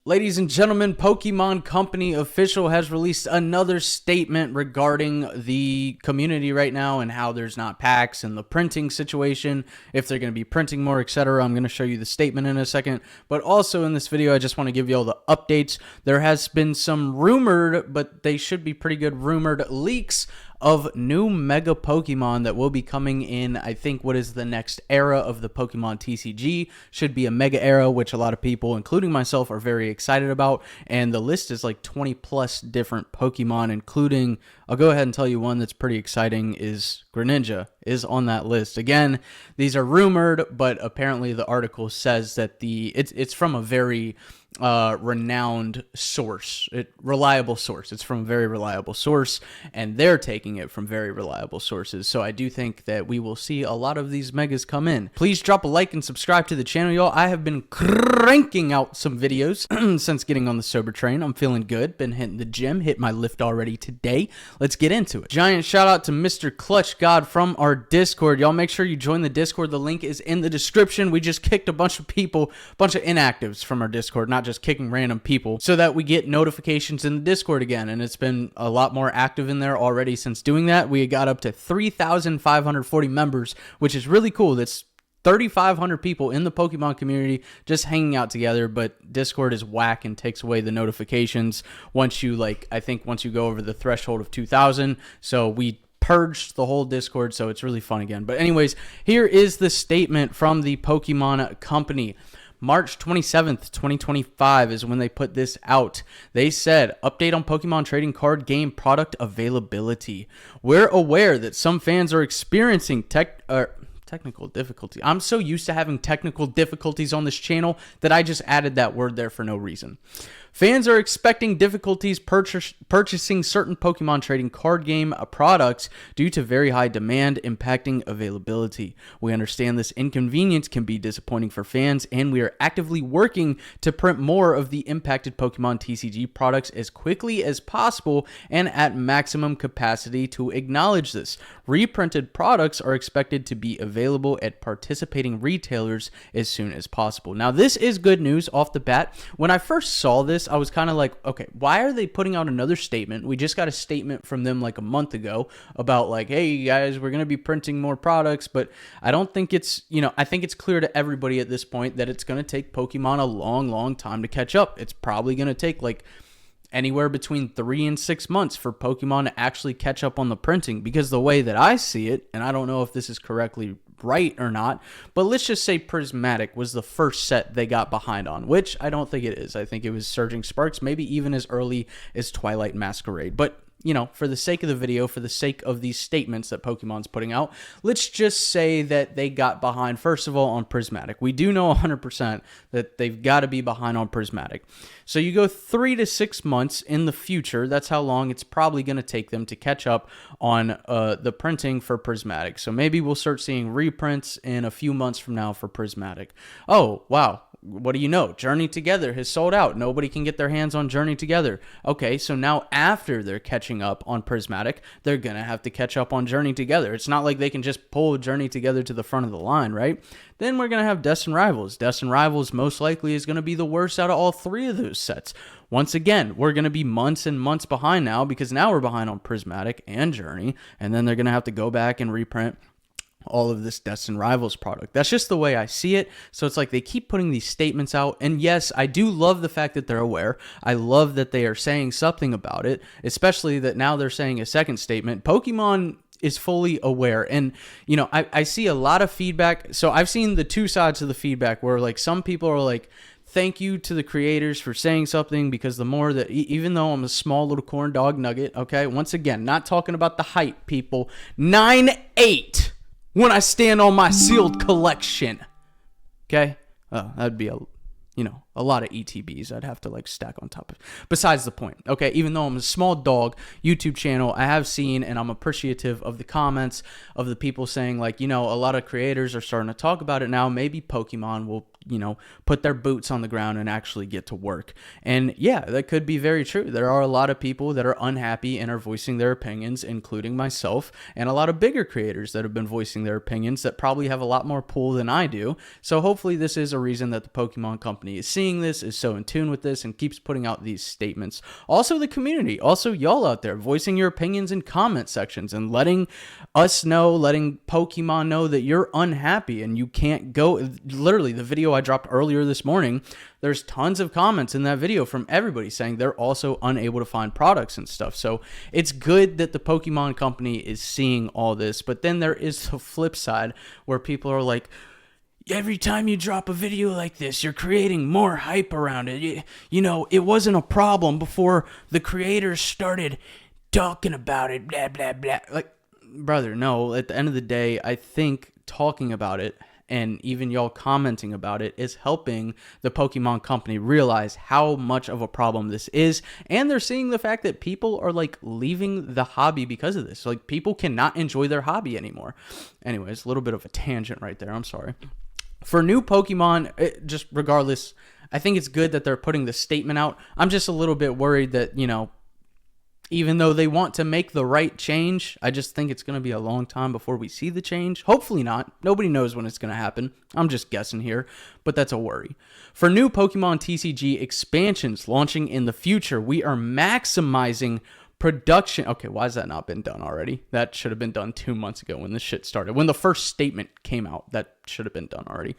Ladies and gentlemen, Pokemon Company official has released another statement regarding the community right now and how there's not packs and the printing situation, if they're going to be printing more, etc. I'm going to show you the statement in a second, but also in this video, I just want to give you all the updates. There has been some rumored, but they should be pretty good rumored leaks of new Mega Pokemon that will be coming in, I think, what is the next era of the Pokemon TCG. Should be a Mega era, which a lot of people, including myself, are very excited about. And the list is like 20 plus different Pokemon, including, I'll go ahead and tell you one that's pretty exciting is Greninja is on that list. Again, these are rumored, but apparently the article says that it's from a very renowned source, reliable source. It's from a very reliable source, and they're taking it from very reliable sources. So I do think that we will see a lot of these megas come in. Please drop a like and subscribe to the channel, y'all. I have been cranking out some videos since getting on the sober train. I'm feeling good. Been hitting the gym. Hit my lift already today. Let's get into it. Giant shout out to Mr. Clutch God from our Discord. Y'all make sure you join the Discord. The link is in the description. We just kicked a bunch of people, a bunch of inactives from our Discord, not just kicking random people, so that we get notifications in the Discord again. And it's been a lot more active in there already since doing that. We got up to 3,540 members, which is really cool. That's 3,500 people in the Pokemon community just hanging out together, but Discord is whack and takes away the notifications once you, I think once you go over the threshold of 2,000. So we purged the whole Discord, so it's really fun again. But anyways, here is the statement from the Pokemon Company. March 27th, 2025 is when they put this out. They said, update on Pokemon trading card game product availability. We're aware that some fans are experiencing technical difficulty. I'm so used to having technical difficulties on this channel that I just added that word there for no reason. Fans are expecting difficulties purchasing certain Pokemon trading card game products due to very high demand impacting availability. We understand this inconvenience can be disappointing for fans, and we are actively working to print more of the impacted Pokemon TCG products as quickly as possible and at maximum capacity to acknowledge this. Reprinted products are expected to be available at participating retailers as soon as possible. Now, this is good news off the bat. When I first saw this, I was kind of like, okay, why are they putting out another statement? We just got a statement from them like a month ago about like, hey guys, we're going to be printing more products, but I don't think it's, I think it's clear to everybody at this point that it's going to take Pokemon a long time to catch up. It's probably going to take like anywhere between 3 and 6 months for Pokemon to actually catch up on the printing, because the way that I see it, and I don't know if this is correctly right or not, but let's just say Prismatic was the first set they got behind on, which I don't think it is. I think it was Surging Sparks, maybe even as early as Twilight Masquerade. But for the sake of the video, for the sake of these statements that Pokemon's putting out, let's just say that they got behind, first of all, on Prismatic. We do know 100% that they've got to be behind on Prismatic. So you go 3 to 6 months in the future. That's how long it's probably going to take them to catch up on the printing for Prismatic. So maybe we'll start seeing reprints in a few months from now for Prismatic. Oh, wow. What do you know? Journey Together has sold out. Nobody can get their hands on Journey Together. Okay, so now after they're catching up on Prismatic, they're going to have to catch up on Journey Together. It's not like they can just pull Journey Together to the front of the line, right? Then we're going to have Destined Rivals. Destined Rivals most likely is going to be the worst out of all 3 of those sets. Once again, we're going to be months and months behind now, because now we're behind on Prismatic and Journey, and then they're going to have to go back and reprint all of this Destined Rivals product. That's just the way I see it. So it's like they keep putting these statements out. And yes, I do love the fact that they're aware. I love that they are saying something about it, especially that now they're saying a second statement. Pokemon is fully aware. And, I see a lot of feedback. So I've seen the two sides of the feedback where like some people are like, thank you to the creators for saying something, because the more that, even though I'm a small little corn dog nugget, okay, once again, not talking about the hype, people, 9.8 when I stand on my sealed collection. Okay? That'd be a lot of ETBs I'd have to stack on top of. Besides the point, okay, even though I'm a small dog YouTube channel, I have seen, and I'm appreciative of the comments of the people saying a lot of creators are starting to talk about it now. Maybe Pokemon will put their boots on the ground and actually get to work. And yeah, that could be very true. There are a lot of people that are unhappy and are voicing their opinions, including myself, and a lot of bigger creators that have been voicing their opinions that probably have a lot more pull than I do. So hopefully this is a reason that the Pokemon Company is seeing seeing this, is so in tune with this, and keeps putting out these statements. Also, the community, also y'all out there voicing your opinions in comment sections and letting us know, letting Pokemon know that you're unhappy and you can't go. Literally, the video I dropped earlier this morning, there's tons of comments in that video from everybody saying they're also unable to find products and stuff. So it's good that the Pokemon company is seeing all this, but then there is the flip side where people are like, every time you drop a video like this, you're creating more hype around it. You know, it wasn't a problem before the creators started talking about it, blah, blah, blah. Like, brother, no, at the end of the day, I think talking about it and even y'all commenting about it is helping the Pokemon company realize how much of a problem this is. And they're seeing the fact that people are like leaving the hobby because of this. Like, people cannot enjoy their hobby anymore. Anyways, a little bit of a tangent right there. I'm sorry. For new Pokemon, just regardless, I think it's good that they're putting the statement out. I'm just a little bit worried that, you know, even though they want to make the right change, I just think it's going to be a long time before we see the change. Hopefully not. Nobody knows when it's going to happen. I'm just guessing here, but that's a worry. For new Pokemon TCG expansions launching in the future, we are maximizing production. Okay, why has that not been done already? That should have been done 2 months ago when this shit started. When the first statement came out, that should have been done already.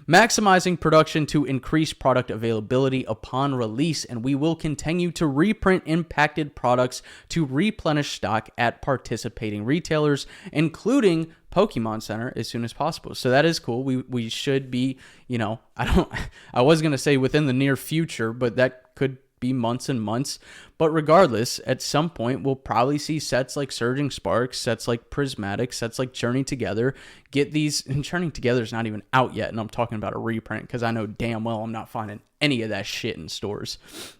Maximizing production to increase product availability upon release, and we will continue to reprint impacted products to replenish stock at participating retailers, including Pokemon Center, as soon as possible. So that is cool. We should be, you know, I was going to say within the near future, but that could be months and months. But regardless, at some point, we'll probably see sets like Surging Sparks, sets like Prismatic, sets like Journey Together get these. And Journey Together is not even out yet, and I'm talking about a reprint because I know damn well I'm not finding any of that shit in stores.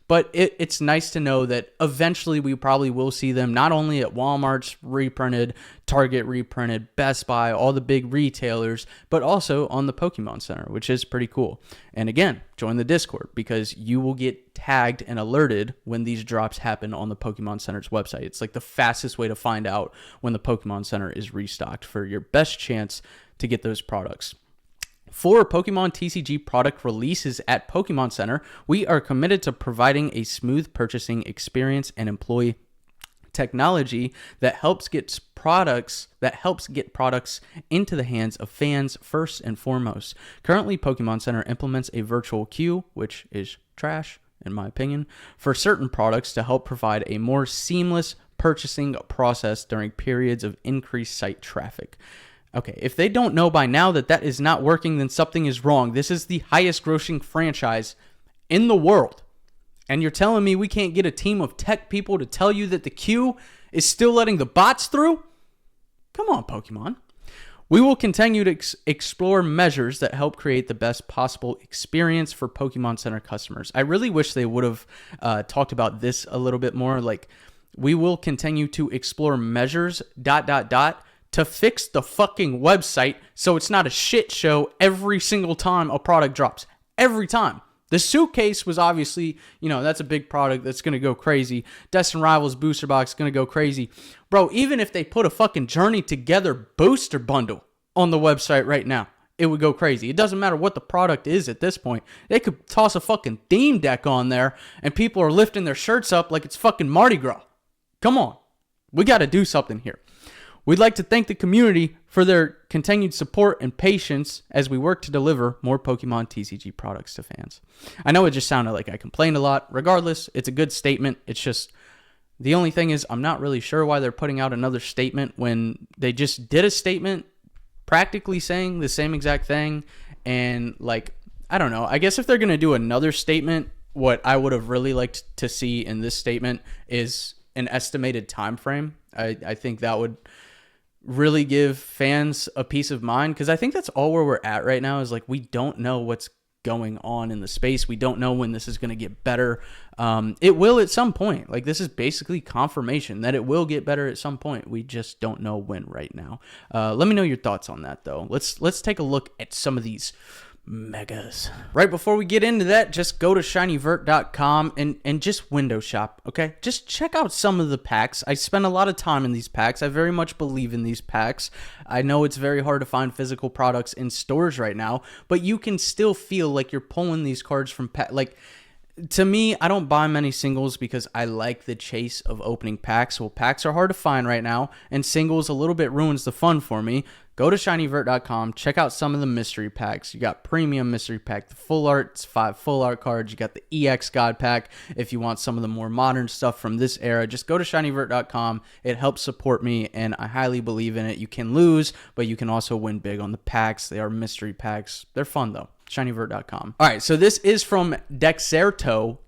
But it's nice to know that eventually we probably will see them not only at Walmart's reprinted, Target reprinted, Best Buy, all the big retailers, but also on the Pokemon Center, which is pretty cool. And again, join the Discord because you will get tagged and alerted when these drops happen on the Pokemon Center's website. It's like the fastest way to find out when the Pokemon Center is restocked for your best chance to get those products. For Pokemon TCG product releases at Pokemon Center, we are committed to providing a smooth purchasing experience and employ technology that helps get products into the hands of fans first and foremost. Currently, Pokemon Center implements a virtual queue, which is trash in my opinion, for certain products to help provide a more seamless purchasing process during periods of increased site traffic. Okay, if they don't know by now that that is not working, then something is wrong. This is the highest grossing franchise in the world. And you're telling me we can't get a team of tech people to tell you that the queue is still letting the bots through? Come on, Pokemon. We will continue to explore measures that help create the best possible experience for Pokemon Center customers. I really wish they would have talked about this a little bit more. Like, we will continue to explore measures, ... to fix the fucking website so it's not a shit show every single time a product drops. Every time. The suitcase was obviously, that's a big product that's going to go crazy. Destin Rivals booster box is going to go crazy. Bro, even if they put a fucking Journey Together booster bundle on the website right now, it would go crazy. It doesn't matter what the product is at this point. They could toss a fucking theme deck on there and people are lifting their shirts up like it's fucking Mardi Gras. Come on. We got to do something here. We'd like to thank the community for their continued support and patience as we work to deliver more Pokemon TCG products to fans. I know it just sounded like I complained a lot. Regardless, it's a good statement. It's just, the only thing is I'm not really sure why they're putting out another statement when they just did a statement practically saying the same exact thing. And I don't know. I guess if they're going to do another statement, what I would have really liked to see in this statement is an estimated time frame. I think that would really give fans a peace of mind, because I think that's all where we're at right now is we don't know what's going on in the space. We don't know when this is going to get better. It will at some point. This is basically confirmation that it will get better at some point. We just don't know when right now. Let me know your thoughts on that though. Let's take a look at some of these megas. Right before we get into that, just go to shinyvert.com and just window shop, okay? Just check out some of the packs. I spend a lot of time in these packs. I very much believe in these packs. I know it's very hard to find physical products in stores right now, but you can still feel like you're pulling these cards from like, to me, I don't buy many singles because I like the chase of opening packs. Well, packs are hard to find right now, and singles a little bit ruins the fun for me. Go to shinyvert.com, check out some of the mystery packs. You got premium mystery pack, the full art, it's 5 full art cards. You got the EX God pack. If you want some of the more modern stuff from this era, just go to shinyvert.com. It helps support me, and I highly believe in it. You can lose, but you can also win big on the packs. They are mystery packs. They're fun, though. Shinyvert.com. All right, so this is from Dexerto.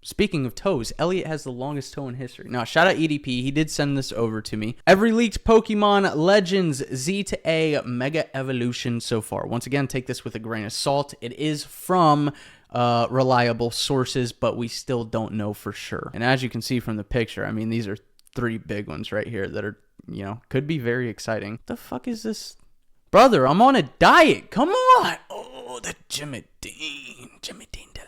Speaking of toes, Elliot has the longest toe in history. Now, shout out EDP. He did send this over to me. Every leaked Pokemon Legends Z to A Mega Evolution so far. Once again, take this with a grain of salt. It is from reliable sources, but we still don't know for sure. And as you can see from the picture, I mean, these are 3 big ones right here that are, you know, could be very exciting. The fuck is this? Brother, I'm on a diet. Come on. Oh, the Jimmy Dean Delight.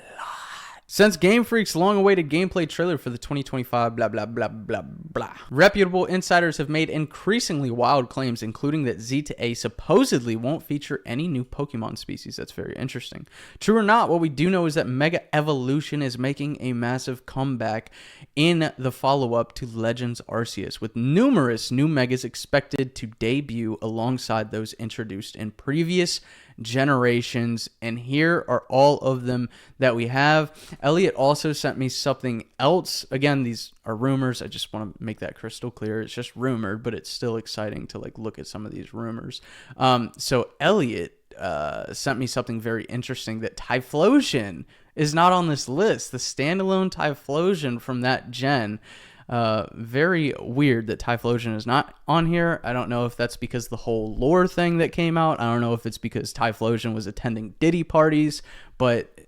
Since Game Freak's long-awaited gameplay trailer for the 2025 blah blah blah blah blah, reputable insiders have made increasingly wild claims, including that Z to A supposedly won't feature any new Pokemon species. That's very interesting. True or not, what we do know is that Mega Evolution is making a massive comeback in the follow-up to Legends Arceus, with numerous new Megas expected to debut alongside those introduced in previous generations, and here are all of them that we have. Elliot also sent me something else. Again, these are rumors. I just want to make that crystal clear. It's just rumored, but it's still exciting to like look at some of these rumors. So Elliot sent me something very interesting, that Typhlosion is not on this list. The standalone Typhlosion from that gen. Very weird that Typhlosion is not on here. I don't know if that's because the whole lore thing that came out. I don't know if it's because Typhlosion was attending Diddy parties, but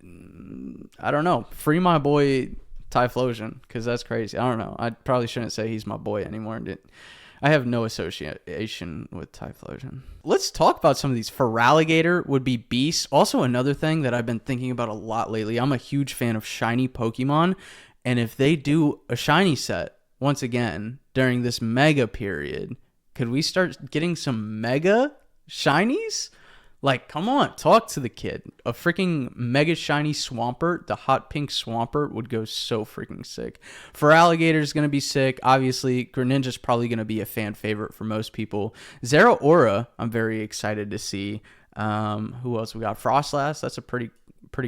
I don't know. Free my boy Typhlosion, because that's crazy. I don't know. I probably shouldn't say he's my boy anymore. I have no association with Typhlosion. Let's talk about some of these. Feraligatr would be beast. Also, another thing that I've been thinking about a lot lately, I'm a huge fan of shiny Pokemon. And if they do a shiny set, once again, during this mega period, could we start getting some mega shinies? Like, come on, talk to the kid. A freaking mega shiny Swampert, the hot pink Swampert, would go so freaking sick. Feraligatr is going to be sick. Obviously, Greninja's probably going to be a fan favorite for most people. Zeraora, I'm very excited to see. Who else we got? Frostlass, that's a pretty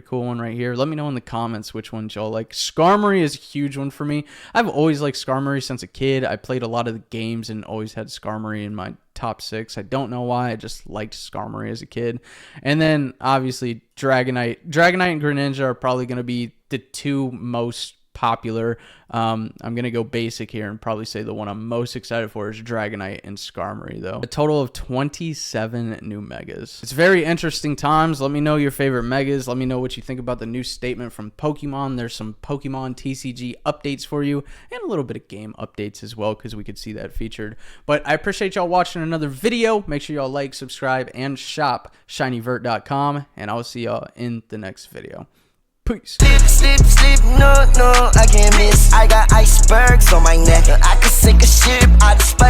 cool one right here. Let me know in the comments which ones y'all like. Skarmory is a huge one for me. I've always liked Skarmory since a kid. I played a lot of the games and always had Skarmory in my top 6. I don't know why. I just liked Skarmory as a kid. And then obviously Dragonite. Dragonite and Greninja are probably going to be the 2 most popular. I'm going to go basic here and probably say the one I'm most excited for is Dragonite and Skarmory, though. A total of 27 new Megas. It's very interesting times. Let me know your favorite Megas. Let me know what you think about the new statement from Pokemon. There's some Pokemon TCG updates for you and a little bit of game updates as well, because we could see that featured. But I appreciate y'all watching another video. Make sure y'all like, subscribe, and shop shinyvert.com, and I'll see y'all in the next video. Peace. Slip, no, I can't miss. I got icebergs on my neck. I could sink a ship out of space.